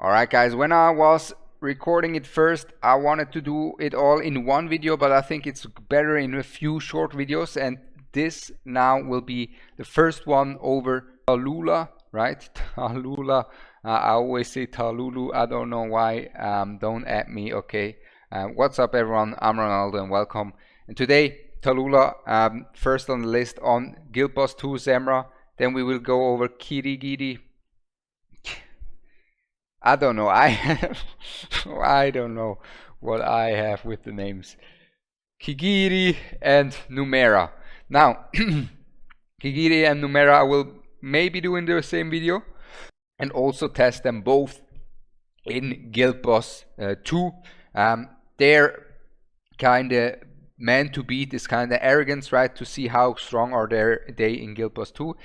Alright guys, when I was recording it first, I wanted to do it all in one video, but I think it's better in a few short videos, and this now will be the first one over Talula, right? Talula, I always say Talulu, I don't know why, don't at me, okay? What's up everyone, I'm Ronaldo and welcome. And today, Talula, first on the list on GB2 Semrah, then we will go over Kirigiri. I don't know. I don't know what I have with the names. Kigiri and Numera. Now, Kigiri and Numera I will maybe do in the same video, and also test them both in GB2 2. They're kind of meant to beat this kind of arrogance, right? To see how strong are they in GB2 2.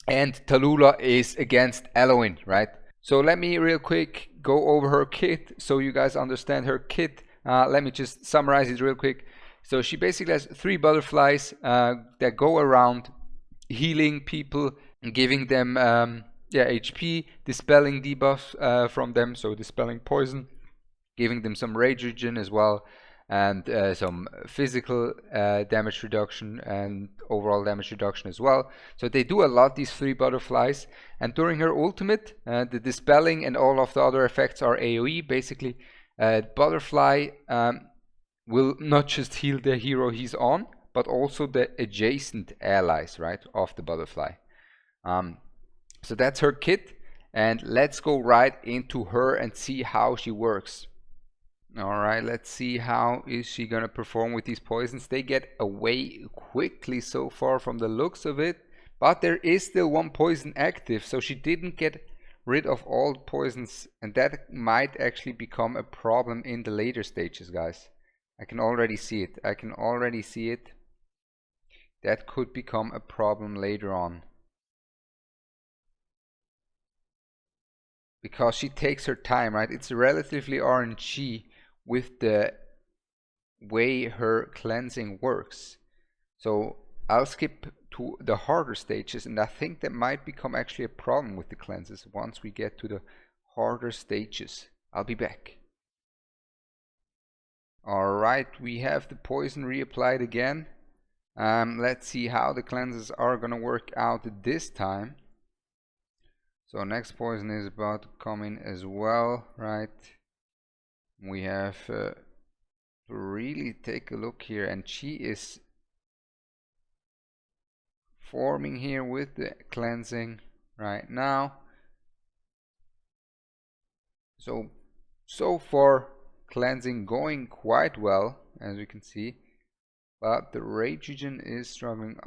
And Talula is against Elowyn, right? So let me real quick go over her kit so you guys understand her kit. Let me just summarize it real quick. So she basically has 3 butterflies that go around healing people and giving them HP, dispelling debuffs from them, so dispelling poison, giving them some rage regen as well, and some physical damage reduction and overall damage reduction as well. So they do a lot, these 3 butterflies. And during her ultimate, the dispelling and all of the other effects are AoE. Basically, butterfly will not just heal the hero he's on, but also the adjacent allies, right, of the butterfly. So that's her kit, and let's go right into her and see how she works. Alright, let's see how is she gonna perform with these poisons. They get away quickly so far from the looks of it, but there is still 1 poison active, so she didn't get rid of all poisons, and that might actually become a problem in the later stages, guys. I can already see it. That could become a problem later on, because she takes her time, right? It's relatively RNG with the way her cleansing works. So I'll skip to the harder stages, and I think that might become actually a problem with the cleanses once we get to the harder stages. I'll be back. Alright, we have the poison reapplied again. Let's see how the cleanses are gonna work out this time. So next poison is about to come in as well, right? We have to really take a look here, and she is forming here with the cleansing right now. So far cleansing going quite well, as you can see, but the rage regen is struggling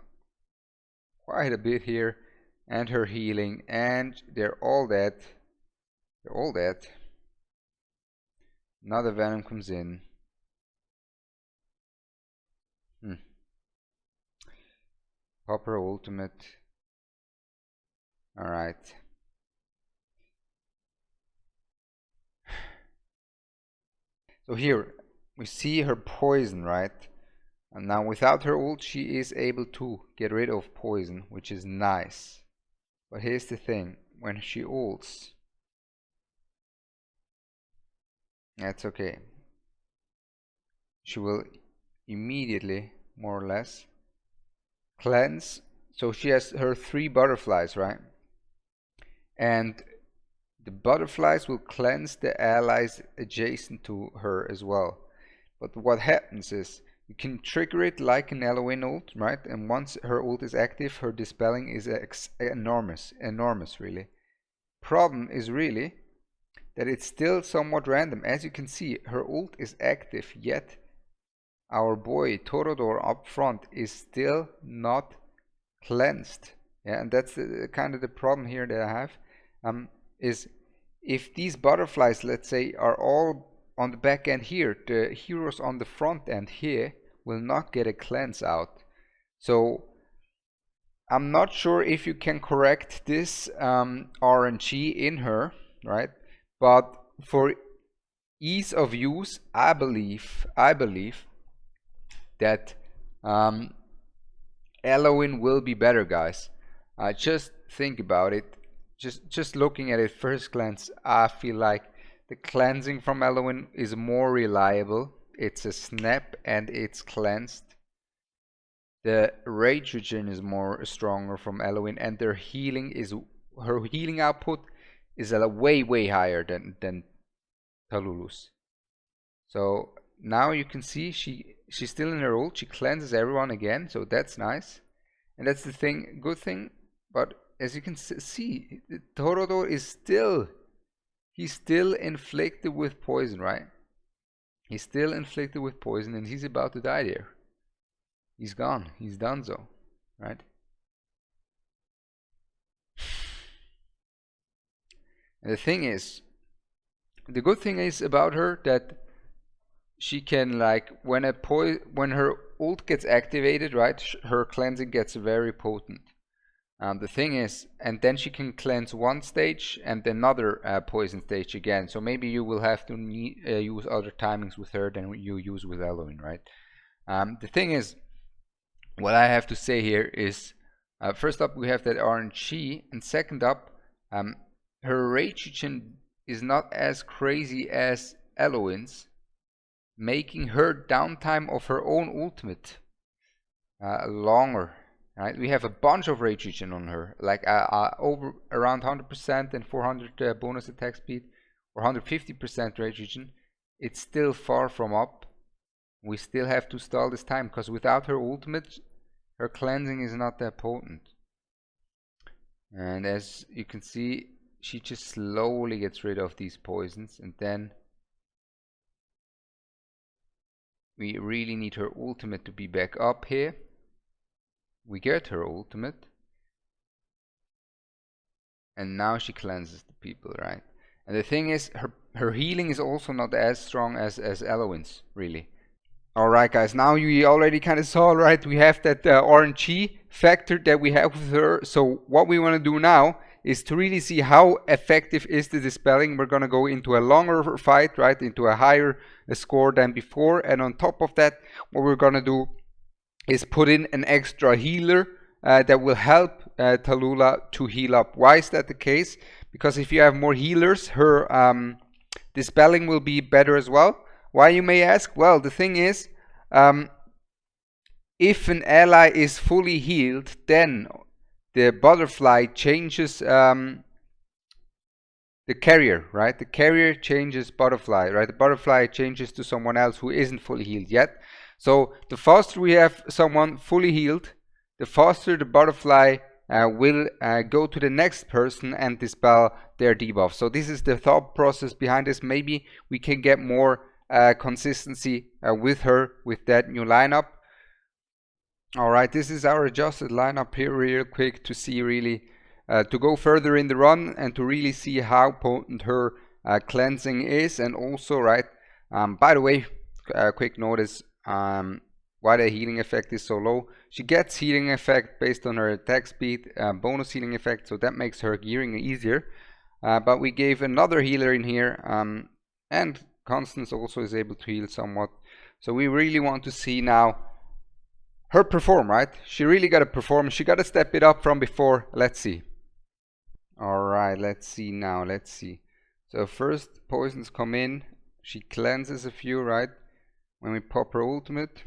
quite a bit here, and her healing, and they're all dead. Another venom comes in. Pop her ultimate. Alright. So here we see her poison, right? And now without her ult she is able to get rid of poison, which is nice. But here's the thing, when she ults, that's okay. She will immediately, more or less, cleanse. So she has her 3 butterflies, right? And the butterflies will cleanse the allies adjacent to her as well. But what happens is, you can trigger it like an Eloen ult, right? And once her ult is active, her dispelling is enormous really. Problem is really that it's still somewhat random. As you can see, her ult is active, yet our boy Torodor up front is still not cleansed. Yeah, and that's kind of the problem here that I have. Is if these butterflies, let's say, are all on the back end here, the heroes on the front end here will not get a cleanse out. So I'm not sure if you can correct this RNG in her, right? But for ease of use, I believe that Elowen will be better, guys. Just think about it. just looking at it first glance, I feel like the cleansing from Elowyn is more reliable. It's a snap and it's cleansed. The rage regen is more stronger from Elowyn, and her healing output is way higher than Talulu's. So now you can see she's still in her ult. She cleanses everyone again, so that's nice, and that's the good thing. But as you can see, Torodo is he's still inflicted with poison, right? He's still inflicted with poison, and he's about to die there. He's gone. He's done so, right? And the good thing is about her that she can, like, when her ult gets activated, right? Her cleansing gets very potent. The thing is, and then she can cleanse one stage and another poison stage again. So maybe you will have to use other timings with her than you use with Eloen, right? The thing is, what I have to say here is, first up we have that RNG, and second up, her rage regen is not as crazy as Elowen's, making her downtime of her own ultimate longer. Right, we have a bunch of rage regen on her, like over around 100% and 400 bonus attack speed, or 150% rage regen. It's still far from up. We still have to stall this time, because without her ultimate, her cleansing is not that potent. And as you can see, she just slowly gets rid of these poisons, and then we really need her ultimate to be back up here. We get her ultimate, and now she cleanses the people, right? And the thing is, her healing is also not as strong as Elowyn's, really. Alright guys, now you already kind of saw, right? We have that RNG factor that we have with her. So what we want to do now is to really see how effective is the dispelling. We're going to go into a longer fight, right? Into a higher score than before. And on top of that, what we're going to do is put in an extra healer that will help Talula to heal up. Why is that the case? Because if you have more healers, her dispelling will be better as well. Why, you may ask? Well, the thing is, if an ally is fully healed, then the butterfly changes the carrier, right? The carrier changes butterfly, right? The butterfly changes to someone else who isn't fully healed yet. So the faster we have someone fully healed, the faster the butterfly will go to the next person and dispel their debuff. So this is the thought process behind this. Maybe we can get more consistency with her with that new lineup. Alright, this is our adjusted lineup here real quick to see really to go further in the run and to really see how potent her cleansing is. And also, right, by the way, quick notice, why the healing effect is so low. She gets healing effect based on her attack speed, bonus healing effect, so that makes her gearing easier. But we gave another healer in here, and Constance also is able to heal somewhat. So we really want to see now her perform, right? She really got to perform. She got to step it up from before. Let's see. Alright, let's see now. Let's see. So first poisons come in. She cleanses a few, right? When we pop her ultimate,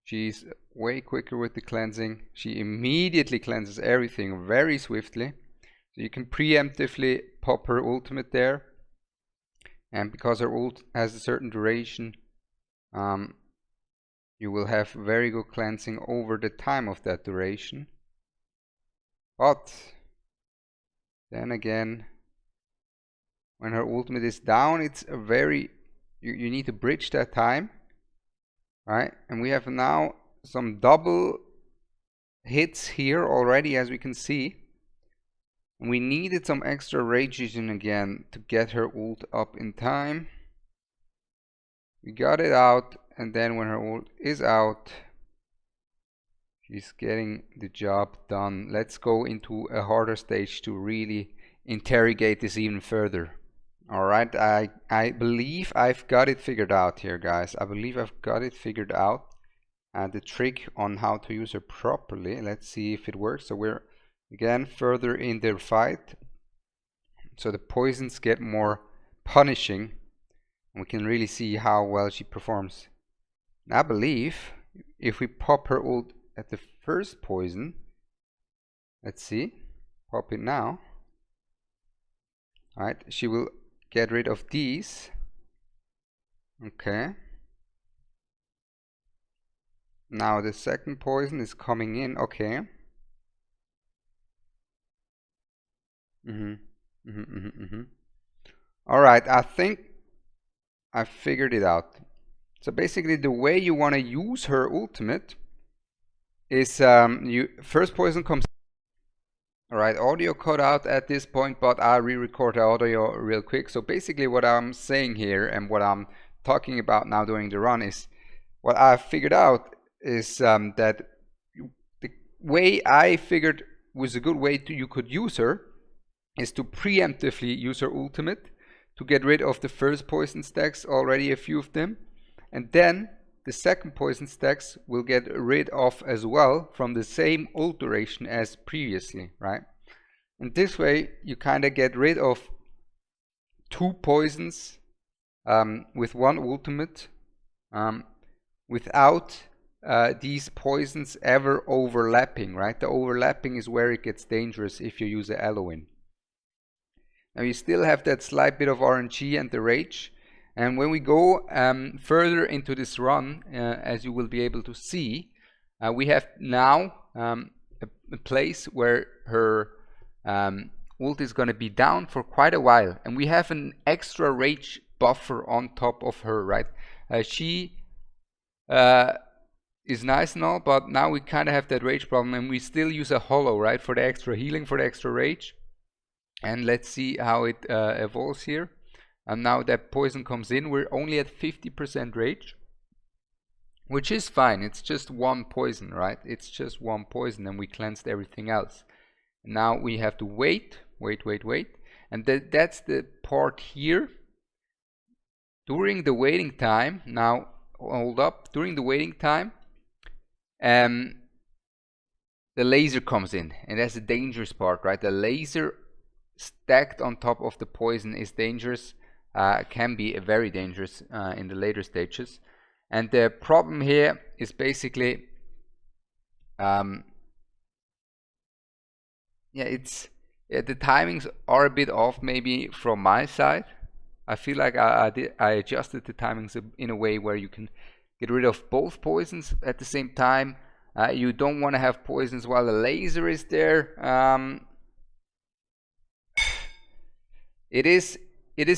she's way quicker with the cleansing. She immediately cleanses everything very swiftly. So you can preemptively pop her ultimate there. And because her ult has a certain duration, you will have very good cleansing over the time of that duration. But then again, when her ultimate is down, it's a very you need to bridge that time, right? And we have now some double hits here already, as we can see. We needed some extra rage regen again to get her ult up in time. We got it out, and then when her ult is out, she's getting the job done. Let's go into a harder stage to really interrogate this even further. Alright, I believe I've got it figured out here, guys. I believe I've got it figured out. The trick on how to use her properly. Let's see if it works. So we're again further in their fight, so the poisons get more punishing. We can really see how well she performs. And I believe if we pop her ult at the first poison, let's see, pop it now. Alright, she will get rid of these. Okay. Now the second poison is coming in. Okay. Alright, I think I figured it out. So basically the way you want to use her ultimate is first poison comes. Alright, audio cut out at this point, but I'll re-record the audio real quick. So basically what I'm saying here and what I'm talking about now during the run is what I figured out is that the way I figured was a good way you could use her is to preemptively use her ultimate to get rid of the first poison stacks, already a few of them, and then the second poison stacks will get rid of as well from the same ult duration as previously, right? And this way you kind of get rid of two poisons with one ultimate without these poisons ever overlapping, right? The overlapping is where it gets dangerous if you use an Eloen. Now you still have that slight bit of RNG and the rage. And when we go further into this run, as you will be able to see, we have now a place where her ult is going to be down for quite a while. And we have an extra rage buffer on top of her, right? She is nice and all, but now we kind of have that rage problem, and we still use a hollow, right, for the extra healing, for the extra rage. And let's see how it evolves here. And now that poison comes in, we're only at 50% rage, which is fine. It's just one poison, right? It's just one poison, and we cleansed everything else. Now we have to wait. And that's the part here. During the waiting time, now hold up, during the waiting time, the laser comes in, and that's the dangerous part, right? The laser stacked on top of the poison is dangerous. Can be very dangerous in the later stages. And the problem here is basically the timings are a bit off maybe from my side. I feel like I adjusted the timings in a way where you can get rid of both poisons at the same time. You don't want to have poisons while the laser is there. It is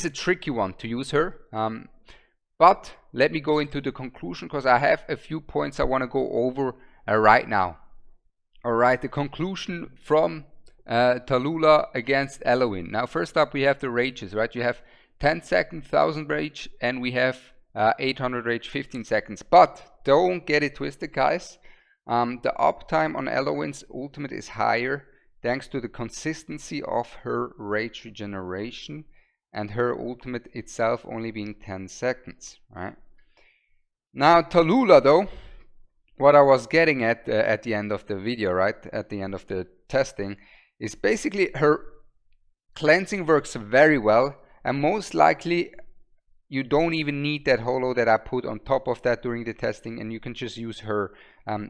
a tricky one to use her, but let me go into the conclusion, because I have a few points I want to go over right now. Alright, the conclusion from Talula against Elowyn. Now first up we have the rages, right? You have 10 seconds, 1000 rage, and we have 800 rage, 15 seconds. But don't get it twisted, guys. The uptime on Elowyn's ultimate is higher thanks to the consistency of her rage regeneration, and her ultimate itself only being 10 seconds, right? Now Talula, though, what I was getting at the end of the video, right, at the end of the testing, is basically her cleansing works very well, and most likely you don't even need that holo that I put on top of that during the testing, and you can just use her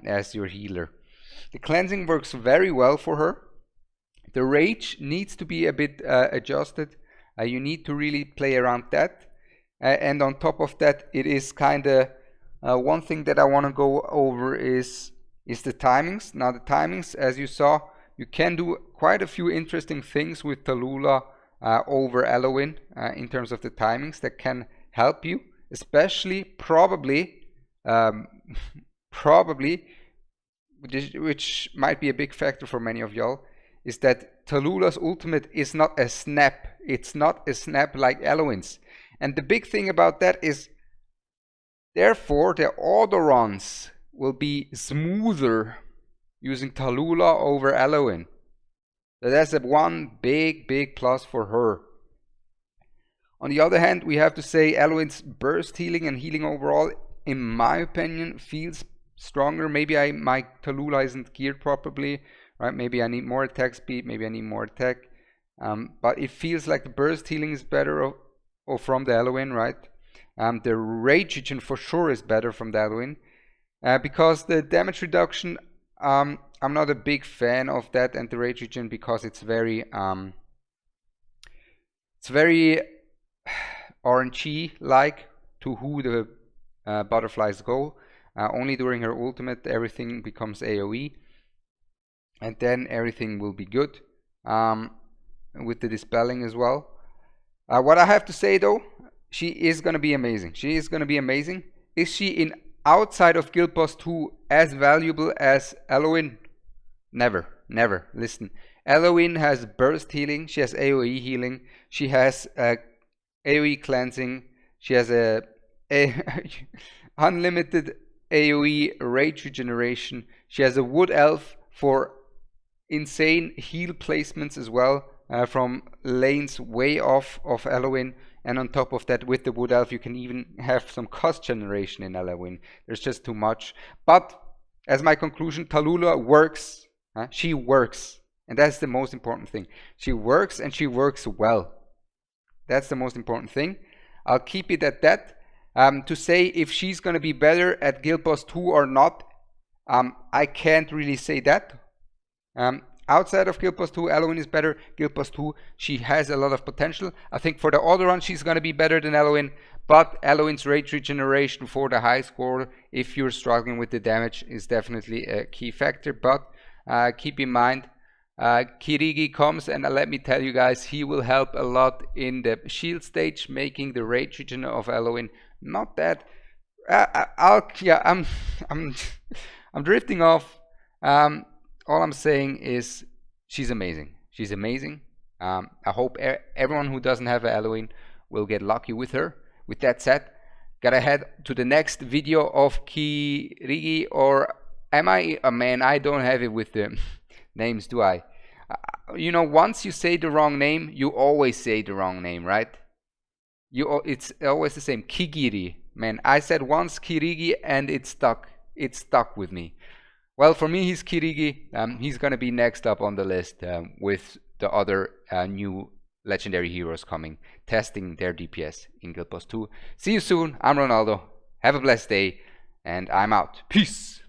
as your healer. The cleansing works very well for her. The rage needs to be a bit adjusted. You need to really play around that, and on top of that, it is kind of one thing that I want to go over is the timings. Now the timings, as you saw, you can do quite a few interesting things with Talula over Elowyn in terms of the timings that can help you, especially probably which might be a big factor for many of y'all, is that Talula's ultimate is not a snap. It's not a snap like Elowyn's. And the big thing about that is, therefore, the auto runs will be smoother using Talula over Elowyn. So that's one big plus for her. On the other hand, we have to say Elowyn's burst healing and healing overall, in my opinion, feels stronger. Maybe my Talula isn't geared properly, right? Maybe I need more attack speed, maybe I need more attack. But it feels like the burst healing is better from the Eloen, right? The rage regen for sure is better from the Eloen. Because the damage reduction, I'm not a big fan of that, and the rage regen because it's very RNG like to who the butterflies go. Only during her ultimate everything becomes AoE, and then everything will be good. With the dispelling as well. What I have to say though, she is gonna be amazing. She is gonna be amazing. Is she in outside of Guild Boss 2 as valuable as Elowyn? Never, never. Listen, Elowyn has burst healing, she has AoE healing, she has AoE cleansing, she has a unlimited AoE rage regeneration, she has a wood elf for insane heal placements as well, from lanes way off of Elowyn, and on top of that with the wood elf you can even have some cost generation in Elowyn. There's just too much. But as my conclusion, Talula works. She works, and that's the most important thing. She works, and she works well. That's the most important thing. I'll keep it at that. To say if she's going to be better at Guild Boss 2 or not, I can't really say that. Outside of Guild Boss 2, Elowyn is better. Guild Boss 2, she has a lot of potential. I think for the other run, she's going to be better than Elowyn. But Elowyn's rage regeneration for the high score, if you're struggling with the damage, is definitely a key factor. But keep in mind, Kirigi comes, and let me tell you guys, he will help a lot in the shield stage, making the rage regen of Elowyn not that. I'm drifting off. All I'm saying is she's amazing. She's amazing. I hope everyone who doesn't have an Elowyn will get lucky with her. With that said, gotta head to the next video of Kirigi, or am I a man? I don't have it with the names, do I? You know, once you say the wrong name, you always say the wrong name, right? It's always the same. Kigiri. Man, I said once Kirigi and it stuck. It stuck with me. Well, for me, he's Kirigi. He's going to be next up on the list with the other new legendary heroes coming, testing their DPS in Guild Boss 2. See you soon. I'm Ronaldo. Have a blessed day, and I'm out. Peace.